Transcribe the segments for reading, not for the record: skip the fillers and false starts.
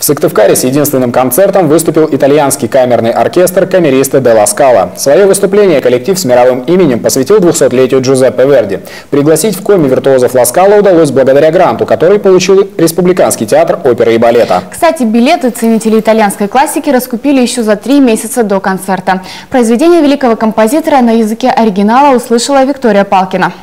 В Сыктывкаре с единственным концертом выступил итальянский камерный оркестр «Камеристы де ла Скала». Свое выступление коллектив с мировым именем посвятил 200-летию Джузеппе Верди. Пригласить в Коми виртуозов ла Скала удалось благодаря гранту, который получил Республиканский театр оперы и балета. Кстати, билеты ценители итальянской классики раскупили еще за 3 месяца до концерта. Произведение великого композитора на языке оригинала услышала Виктория Палкина.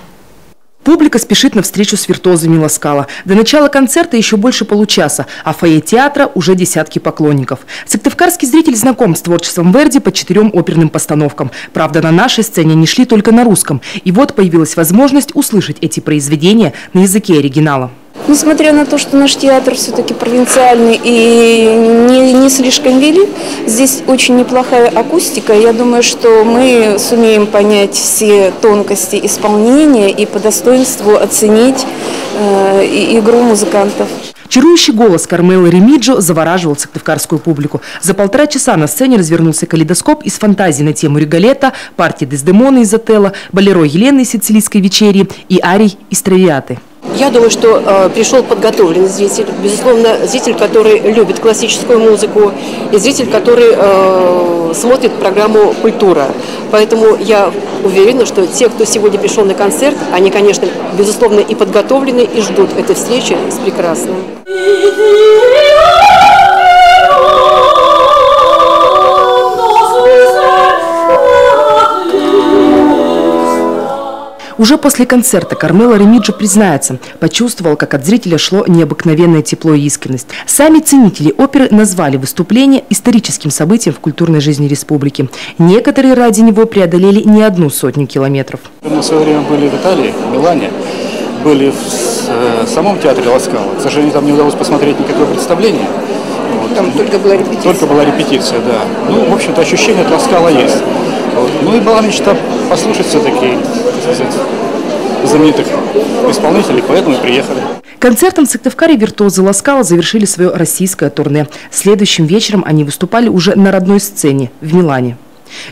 Публика спешит на встречу с виртуозами ла Скала. До начала концерта еще больше получаса, а в фойе театра уже десятки поклонников. Сыктывкарский зритель знаком с творчеством Верди по 4 оперным постановкам. Правда, на нашей сцене не шли только на русском. И вот появилась возможность услышать эти произведения на языке оригинала. Несмотря на то, что наш театр все-таки провинциальный и не слишком велик, здесь очень неплохая акустика. Я думаю, что мы сумеем понять все тонкости исполнения и по достоинству оценить игру музыкантов. Чарующий голос Кармелы Ремиджо завораживал сыктывкарскую публику. За 1,5 часа на сцене развернулся калейдоскоп из фантазий на тему Риголетто, партии Дездемоны из Отелло, болеро Елены из сицилийской вечерии и арий из Травиаты. Я думаю, что пришел подготовленный зритель, безусловно, зритель, который любит классическую музыку, и зритель, который смотрит программу «Культура». Поэтому я уверена, что те, кто сегодня пришел на концерт, они, конечно, безусловно, и подготовлены, и ждут этой встречи с прекрасным. Уже после концерта Кармела Ремиджо признается, почувствовал, как от зрителя шло необыкновенное тепло и искренность. Сами ценители оперы назвали выступление историческим событием в культурной жизни республики. Некоторые ради него преодолели не 100 километров. Мы в свое время были в Италии, в Милане, были в самом театре ла Скала. К сожалению, там не удалось посмотреть никакое представление. Вот. Там только была репетиция. Только была репетиция, да. Ну, в общем-то, ощущение от ла Скала есть. Вот. Ну и была мечта послушать все-таки знаменитых исполнителей, поэтому и приехали. Концертом в Сыктывкаре виртуозы ла Скала завершили свое российское турне. Следующим вечером они выступали уже на родной сцене в Милане.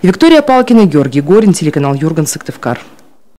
Виктория Палкина, Георгий Горин, телеканал Юрган, Сыктывкар.